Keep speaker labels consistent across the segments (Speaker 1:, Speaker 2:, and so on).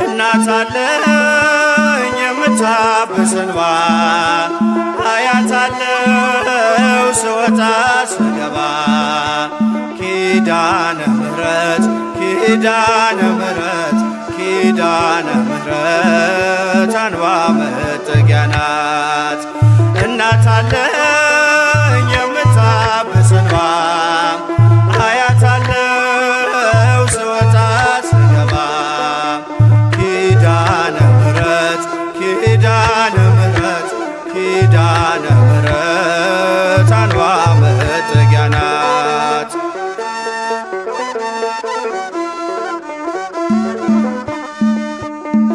Speaker 1: እናት አለኝ የምታብስ እንባ አያት አለው ስወጣ ስገባ ኪዳነ ምሕረት ኪዳነ ምሕረት ኪዳነ ምሕረት አንባ መጠጊያ ናት። እናት አለኝ የምታብስ እንባ አያት አለው ስወጣ ስገባ ኪዳነ ምሕረት ኪዳነ ምሕረት ኪዳነ ምሕረት አንባ መጠጊያ ናት።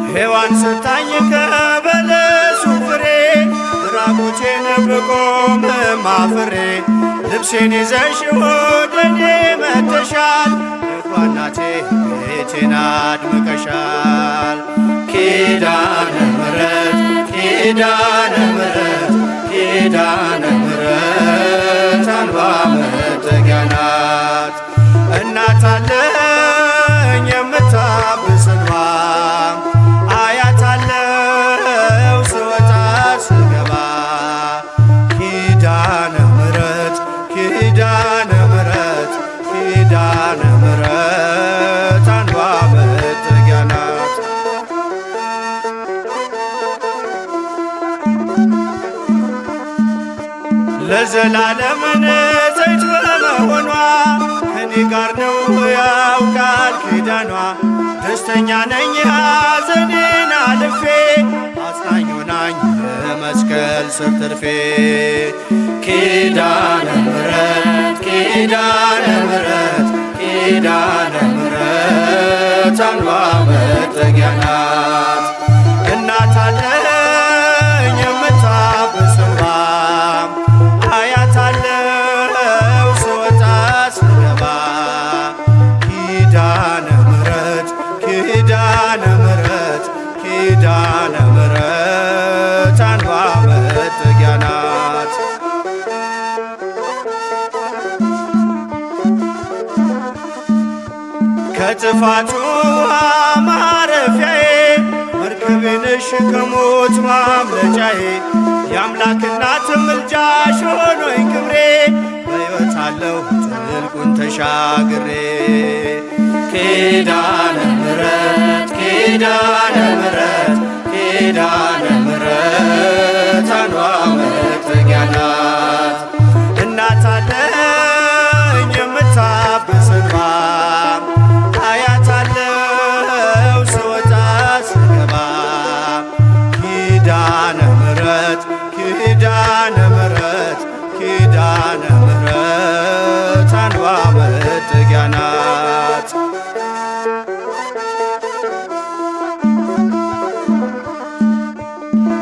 Speaker 1: ሔዋን ሰታኝ ከበለሱ ፍሬ ራቁቴን ብቆም አፍሬ ልብሴን ይዘሽ ወደኔ መጥተሻል የዋ እናቴ ቤቴን አድምቀሻል። ኪዳነ ምሕረት ኪዳነ ምሕረት ኪዳነ ምሕረት አንባ መጠጊያ ናት። እናት አለኝ የምታብስ እንባ አያት አለው ስወጣ ስገባ ኪዳነ ምሕረት ኪዳነ ምሕረት ኪዳነ ምሕረት አንባ መጠጊያ ናት። ለዘላለም ንጽሕት በመሆኗ ከኔ ጋር ነው ያውቃል ኪዳኗ። ደስተኛ ነኝ ሐዘኔን አልፌ አጽናኝ ሆናኝ በመስቀል ስር ትርፌ ኪዳነ ምሕረት ኪዳነ ምሕረት ኪዳነ ምሕረት አንባ መጠጊያ ናት። እናት አለኝ የምታብስ እንባ አያት አለው ስወጣ ስገባ ኪዳነ ምሕረት ኪዳነ ምሕረት ኪዳነ ምሕረት አንባ መጠጊያ ናት። ከጥፋቱ ውሃ ማረፊያዬ መርከቤ ነሽ ከሞት ማምለጫዬ የአምላክ እናት ምልጃሽ ሆኖኝ ክብሬ በሕይወት አለሁ ጥልቁን ተሻግሬ ኪዳነ ምሕረት ኪዳነ ምሕረት ኪዳነ ምሕረት አንባ መጠጊያ ናት። እናት አለኝ የምታብስ እንባ አያት አለው ስወጣ ስገባ ኪዳነ ምሕረት ኪዳነ ምሕረት ኪዳነ ምሕረት አንባ መጠጊያ ናት።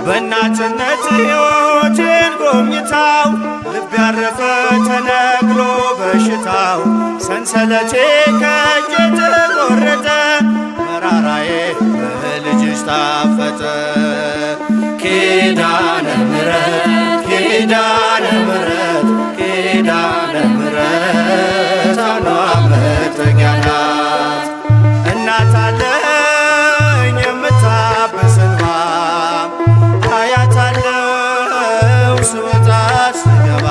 Speaker 1: በእናትነት ሕይወቴን ጎብኝታው ልብ ያረፈ ተነቅሎ በሽታው ሰንሰለቴ ከእጄ ተቆረጠ መራራዬ በልጅሽ ታፈጠ ኪዳነ ምሕረት ኪዳነ ምሕረት ኪዳነ ምሕረት አንባ መጠጊያ ናት። እናት አለኝ የምታብስ እንባ አያት አለው ስወጣ ስገባ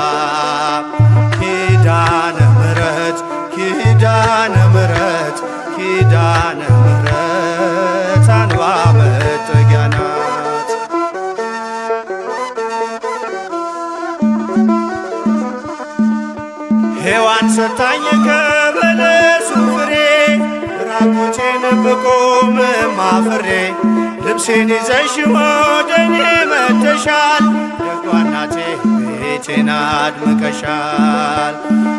Speaker 1: ኪዳነ ምሕረት ኪዳነ ምሕረት ኪዳነ ምሕረት አንባ መጠጊያ ናት። ሔዋን ሰታኝ ከበለሱ ፍሬ ራቁቴን ብቆም አፍሬ ልብሴን ይዘሽ ወደኔ መጥተሻል የዋ እናቴ ቤቴን አድምቀሻል።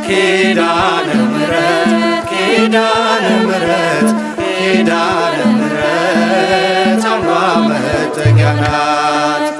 Speaker 1: ኪዳነ ምሕረት ኪዳነ ምሕረት ኪዳነ ምሕረት አንባ መጠጊያ ናት።